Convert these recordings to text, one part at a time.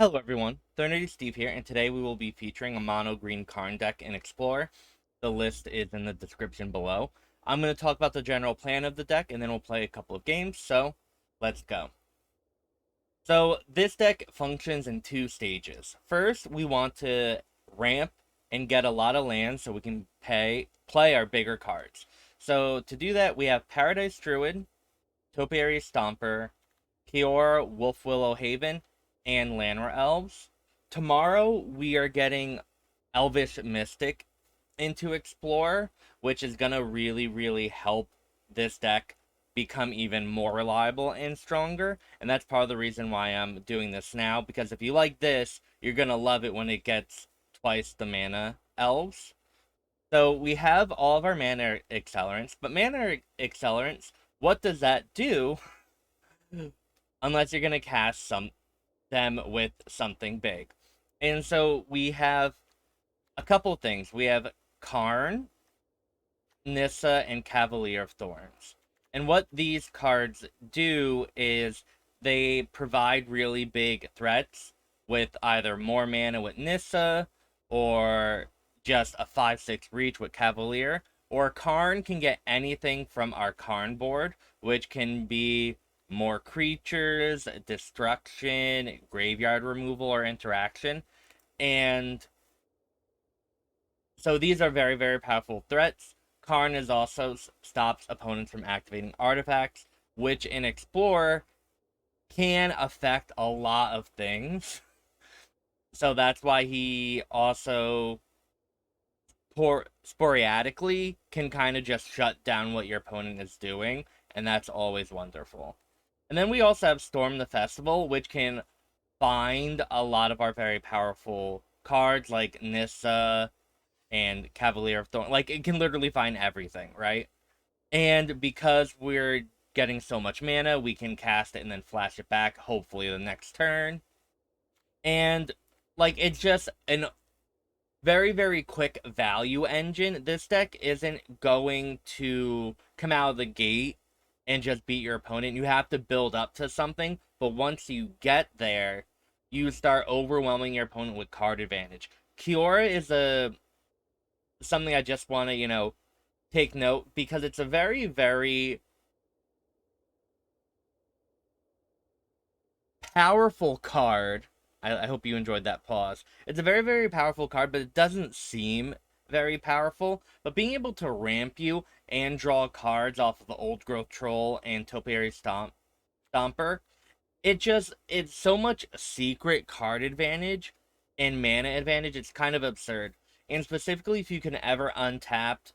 Hello everyone, Thornity Steve here, and today we will be featuring a mono green Karn deck in Explore. The list is in the description below. I'm going to talk about the general plan of the deck, and then we'll play a couple of games, so let's go. So this deck functions in two stages. First, we want to ramp and get a lot of lands so we can play our bigger cards. So to do that, we have Paradise Druid, Topiary Stomper, Kiora, Wolfwillow Haven, and Llanowar Elves. Tomorrow we are getting Elvish Mystic into Explore, which is gonna really help this deck become even more reliable and stronger. And that's part of the reason why I'm doing this now, because if you like this, you're gonna love it when it gets twice the mana elves. So we have all of our mana accelerants, but mana accelerants, what does that do? Unless you're gonna cast them with something big. And so we have a couple things. We have Karn, Nissa, and Cavalier of Thorns. And what these cards do is they provide really big threats with either more mana with Nissa or just a 5/6 reach with Cavalier. Or Karn can get anything from our Karn board, which can be more creatures, destruction, graveyard removal, or interaction. And so these are very powerful threats. Karn is also stops opponents from activating artifacts, which in Explore can affect a lot of things. So that's why he also sporadically can kind of just shut down what your opponent is doing, and that's always wonderful. And then we also have Storm the Festival, which can find a lot of our very powerful cards like Nissa and Cavalier of Thorns. Like, it can literally find everything, right? And because we're getting so much mana, we can cast it and then flash it back, hopefully the next turn. And, like, it's just an very quick value engine. This deck isn't going to come out of the gate and just beat your opponent. You have to build up to something, but once you get there, you start overwhelming your opponent with card advantage. Kiora is something I just want to, take note, because it's a very powerful card. I hope you enjoyed that pause. It's a very powerful card, but it doesn't seem very powerful. But being able to ramp you and draw cards off of the Old Growth Troll and Topiary Stomper, it's so much secret card advantage and mana advantage, it's kind of absurd. And specifically, if you can ever untap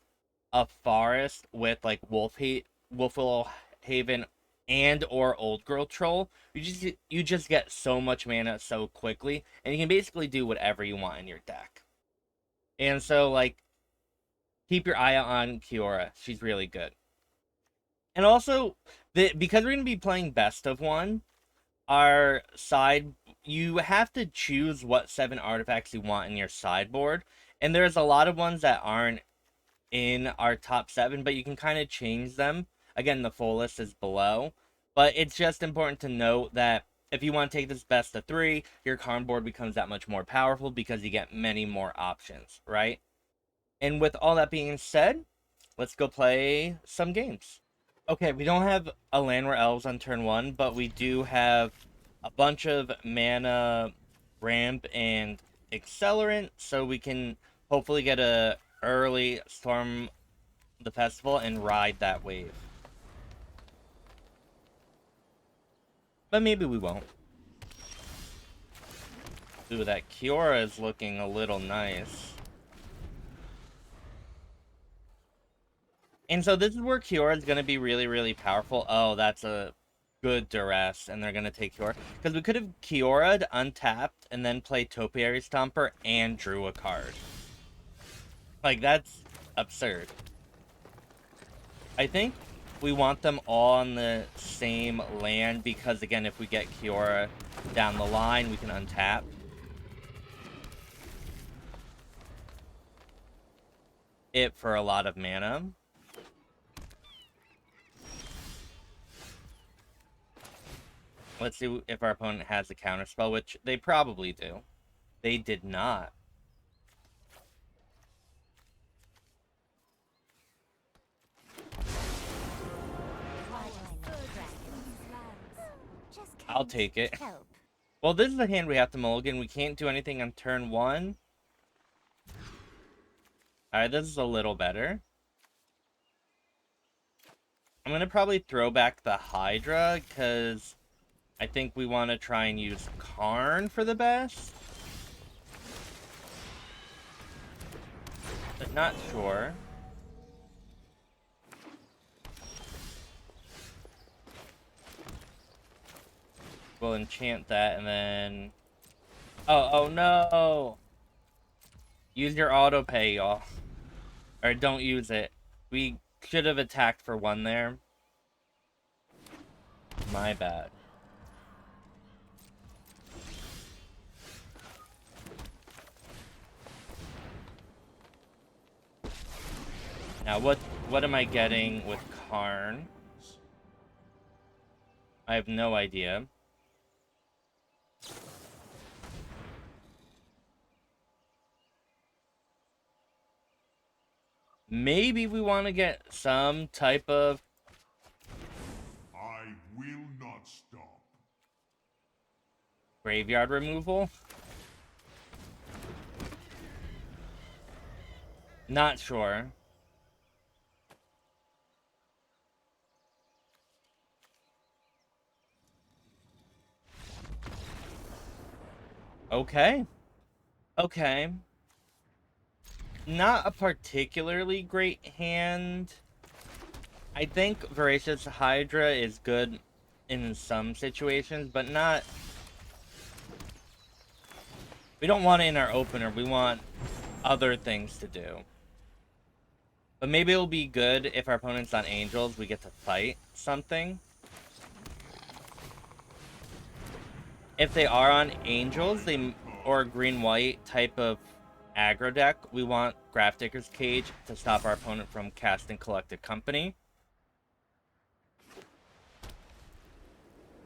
a forest with like Wolfwillow Haven and or Old Growth Troll, you just get so much mana so quickly, and you can basically do whatever you want in your deck. And so, like, keep your eye out on Kiora. She's really good. And also, because we're gonna be playing best of one, our side, you have to choose what 7 artifacts you want in your sideboard, and there's a lot of ones that aren't in our top 7, but you can kind of change them. Again, the full list is below, but it's just important to note that if you want to take this best of 3, your Karn board becomes that much more powerful because you get many more options, right? And with all that being said, let's go play some games. Okay, we don't have a Llanowar Elves on turn 1, but we do have a bunch of mana ramp and accelerant, so we can hopefully get a early Storm the Festival and ride that wave. But maybe we won't. Ooh, that Kiora is looking a little nice. And so this is where Kiora is going to be really powerful. Oh, that's a good duress, and they're going to take Kiora. Because we could have Kiora'd, untapped, and then play Topiary Stomper and drew a card. Like, that's absurd. I think we want them all on the same land because, again, if we get Kiora down the line, we can untap. It for a lot of mana. Let's see if our opponent has a counterspell, which they probably do. They did not. I'll take it. Well, this is a hand we have to mulligan. We can't do anything on turn 1. Alright, this is a little better. I'm going to probably throw back the Hydra, because I think we want to try and use Karn for the best. But not sure. We'll enchant that, and then... Oh no! Use your auto pay, y'all. Or don't use it. We should have attacked for 1 there. My bad. Now, what am I getting with Karn? I have no idea. Maybe we want to get some type of... I will not stop. Graveyard removal? Not sure. Okay. Okay. Not a particularly great hand. I think Voracious Hydra is good in some situations, but not... We don't want it in our opener. We want other things to do. But maybe it'll be good if our opponent's on Angels, we get to fight something. If they are on Angels, or green-white type of aggro deck, we want Grafdigger's Cage to stop our opponent from casting Collected Company.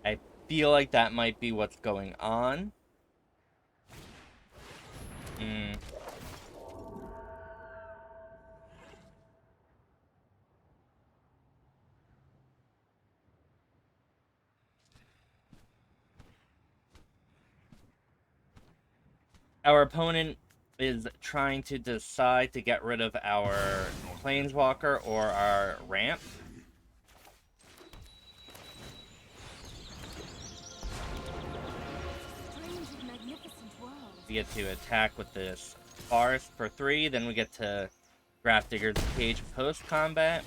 I feel like that might be what's going on. Our opponent is trying to decide to get rid of our Planeswalker or our ramp. We get to attack with this Forest for 3, then we get to Grafdigger's Cage post-combat.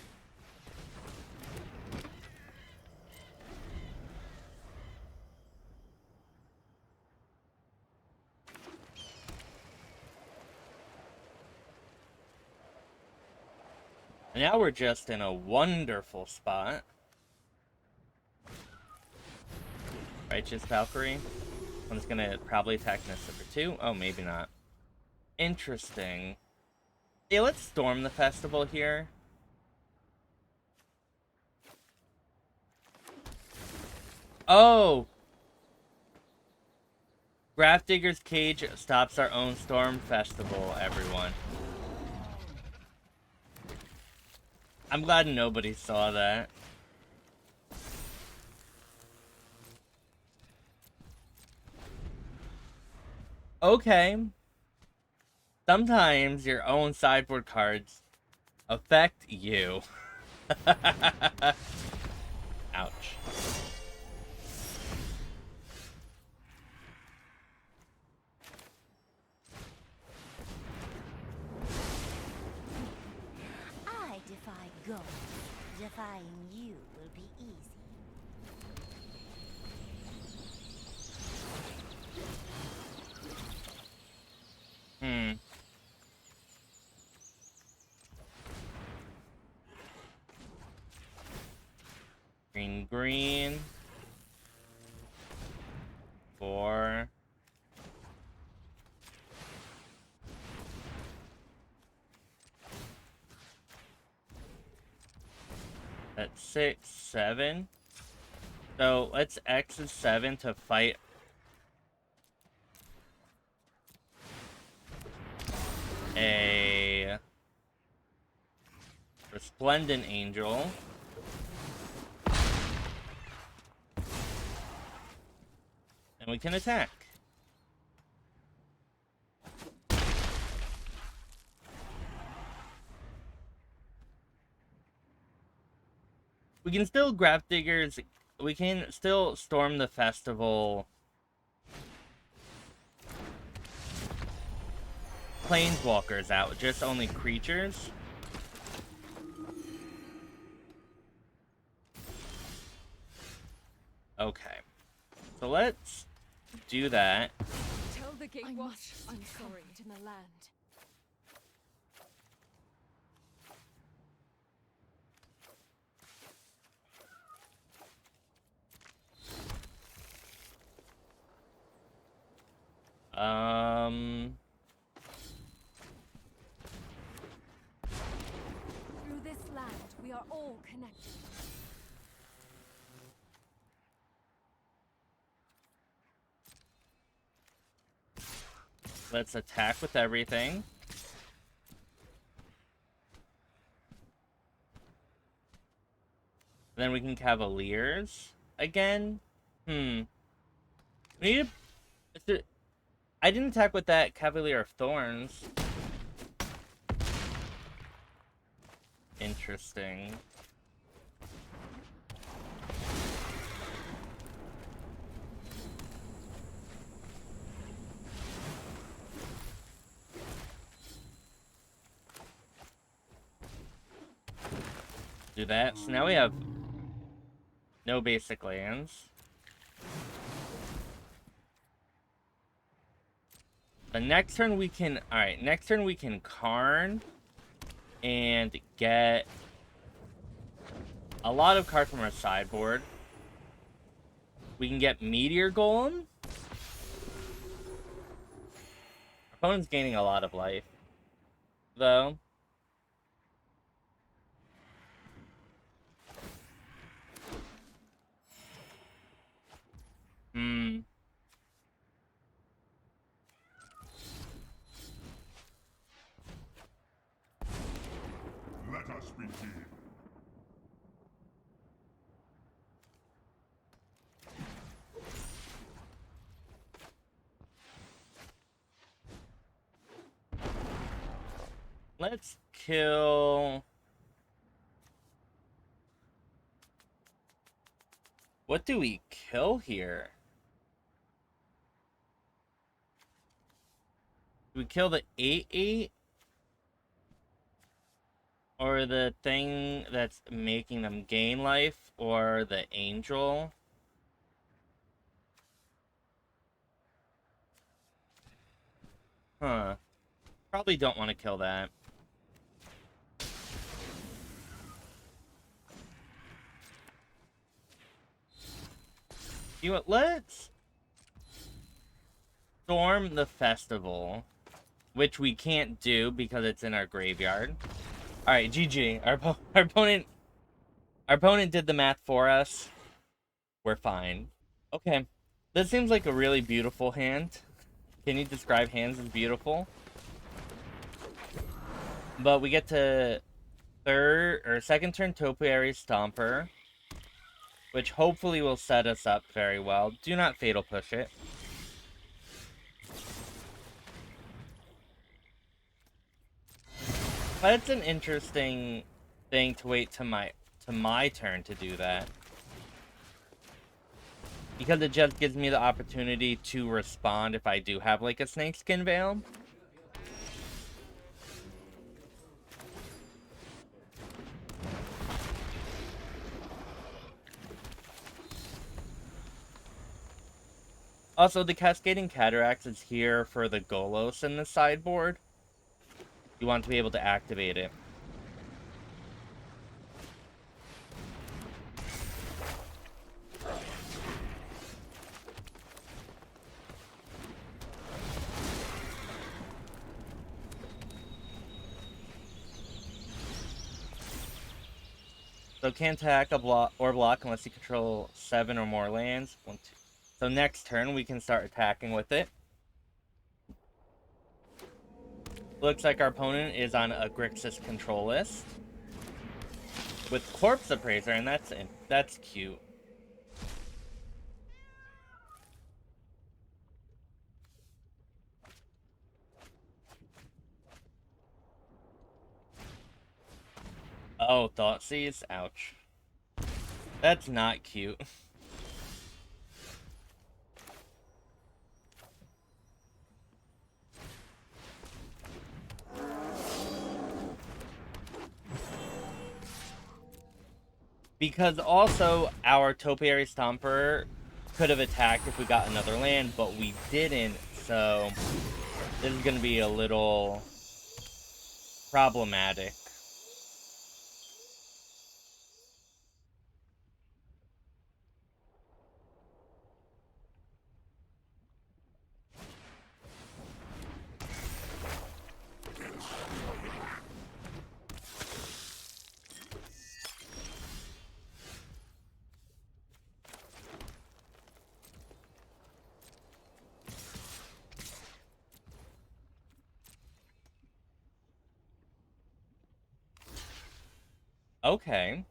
Now we're just in a wonderful spot. Righteous Valkyrie. I'm just gonna probably attack Nissa for 2. Oh, maybe not. Interesting. Yeah, let's storm the festival here. Oh! Grafdigger's Cage stops our own storm festival, everyone. I'm glad nobody saw that. Okay. Sometimes your own sideboard cards affect you. Ouch. I defy God. Defying you will be easy. Green. 4. That's 6, 7. So let's X is 7 to fight. A Resplendent Angel. And we can attack. We can still Grafdiggers. We can still storm the festival. Planeswalkers out, just only creatures. Okay. So let's do that. Tell the Gatewatch I'm sorry in the land. Through this land, we are all connected. Let's attack with everything. Then we can Cavaliers again. We need to... I didn't attack with that Cavalier of Thorns. Interesting. Do that. So now we have no basic lands. The next turn we can... Alright, next turn we can Karn and get a lot of cards from our sideboard. We can get Meteor Golem. Our opponent's gaining a lot of life, though. Let us begin. Let's kill... What do we kill here? Do we kill the 8/8? Or the thing that's making them gain life? Or the angel? Huh. Probably don't want to kill that. You know what? Let's storm the festival, which we can't do because it's in our graveyard. All right, GG. Our opponent did the math for us. We're fine. Okay, this seems like a really beautiful hand. Can you describe hands as beautiful? But we get to second turn Topiary Stomper, which hopefully will set us up very well. Do not Fatal Push it. That's an interesting thing to wait to my turn to do that. Because it just gives me the opportunity to respond if I do have like a Snakeskin Veil. Also, the Cascading Cataracts is here for the Golos in the sideboard. You want to be able to activate it. So can't attack a block unless you control 7 or more lands. 1, 2. So next turn we can start attacking with it. Looks like our opponent is on a Grixis control list with Corpse Appraiser, and that's cute. Oh, Thoughtseize? Ouch. That's not cute. Because also, our Topiary Stomper could have attacked if we got another land, but we didn't, so this is going to be a little problematic. Okay.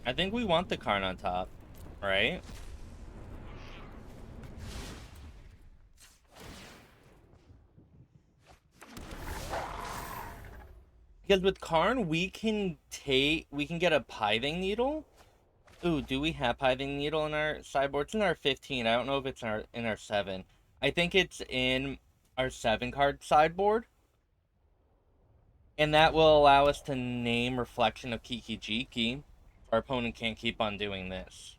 I think we want the Karn on top, right? Because with Karn, we can get a Pithing Needle. Ooh, do we have Pithing Needle in our sideboard? It's in our 15. I don't know if it's in our 7. I think it's in our 7 card sideboard. And that will allow us to name Reflection of Kiki Jiki. Our opponent can't keep on doing this.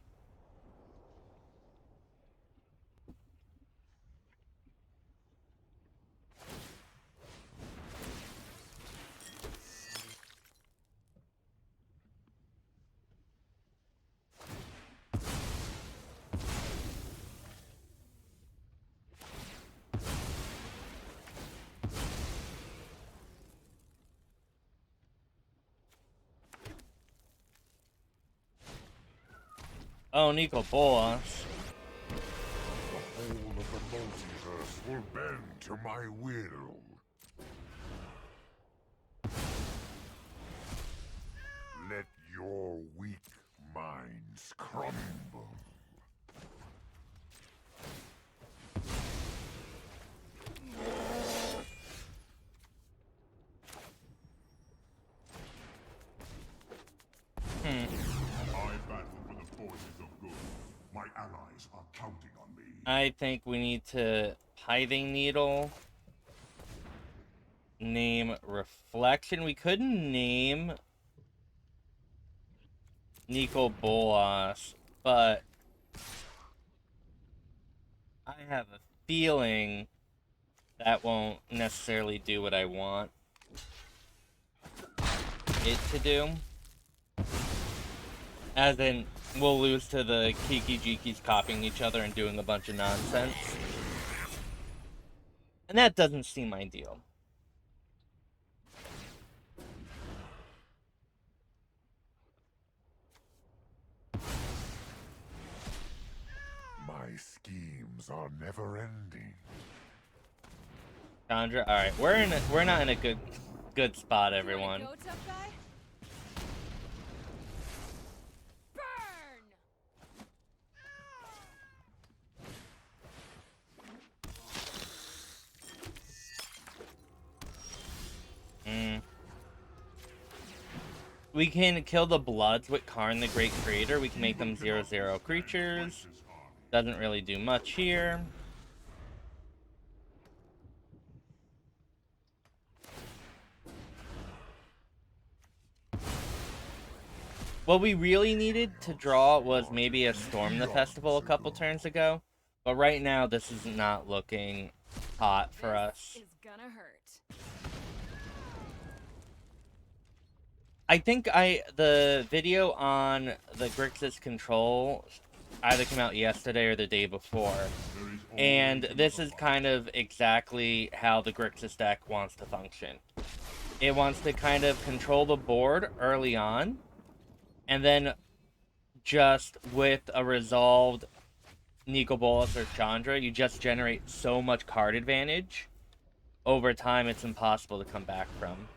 Oh, Nico Bolas. The whole of the multiverse will bend to my will. Let your weak minds crumble. I battle for the forces of good. My allies are counting on me. I think we need to Pithing Needle. Name Reflection. We could name Nico Bolas, but I have a feeling that won't necessarily do what I want it to do. As in, we'll lose to the Kiki Jikis copying each other and doing a bunch of nonsense. And that doesn't seem ideal. My schemes are never ending. Chandra, alright, we're not in a good spot, everyone. Go, tough guy? Burn! We can kill the Bloods with Karn, the Great Creator. We can make them 0/0 creatures. Doesn't really do much here. What we really needed to draw was maybe a Storm the Festival a couple turns ago. But right now, this is not looking hot for us. This is gonna hurt. I think the video on the Grixis control either came out yesterday or the day before. And this is kind of exactly how the Grixis deck wants to function. It wants to kind of control the board early on, and then just with a resolved Nico Bolas or Chandra, you just generate so much card advantage. Over time, it's impossible to come back from.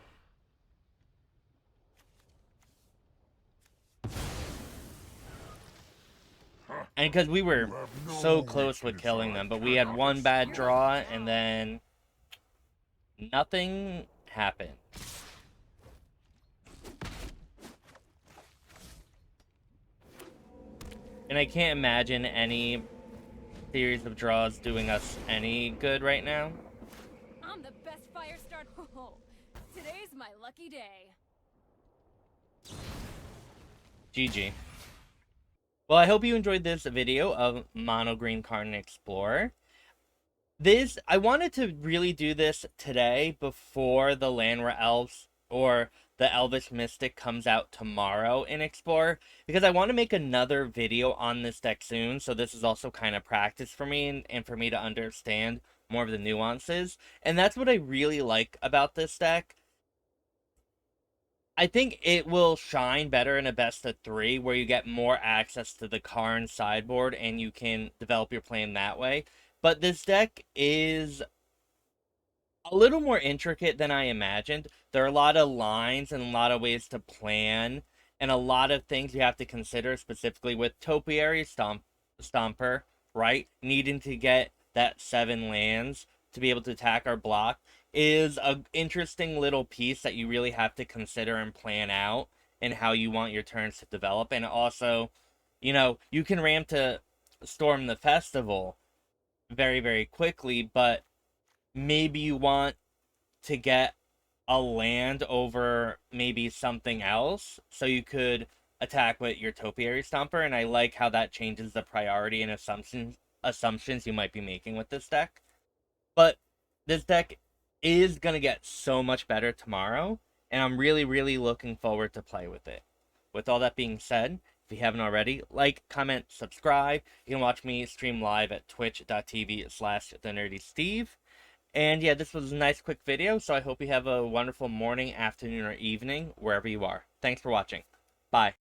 And because we were so close with killing them, but we had one bad draw, and then nothing happened. And I can't imagine any series of draws doing us any good right now. I'm the best fire start. Today's my lucky day. GG. Well, I hope you enjoyed this video of Mono Green Karn Explorer. I wanted to really do this today before the Llanowar Elves or the Elvish Mystic comes out tomorrow in Explorer, because I want to make another video on this deck soon, so this is also kind of practice for me and for me to understand more of the nuances. And that's what I really like about this deck. I think it will shine better in a best of 3, where you get more access to the Karn sideboard and you can develop your plan that way. But this deck is a little more intricate than I imagined. There are a lot of lines and a lot of ways to plan, and a lot of things you have to consider, specifically with Topiary Stomper, right? Needing to get that 7 lands to be able to attack our block is an interesting little piece that you really have to consider and plan out, and how you want your turns to develop. And also, you can ramp to Storm the Festival very, very quickly, but maybe you want to get a land over maybe something else, so you could attack with your Topiary Stomper, and I like how that changes the priority and assumptions you might be making with this deck. But this deck is going to get so much better tomorrow, and I'm really, really looking forward to play with it. With all that being said, if you haven't already, like, comment, subscribe. You can watch me stream live at twitch.tv/thenerdysteve. And yeah, this was a nice quick video, so I hope you have a wonderful morning, afternoon, or evening, wherever you are. Thanks for watching. Bye.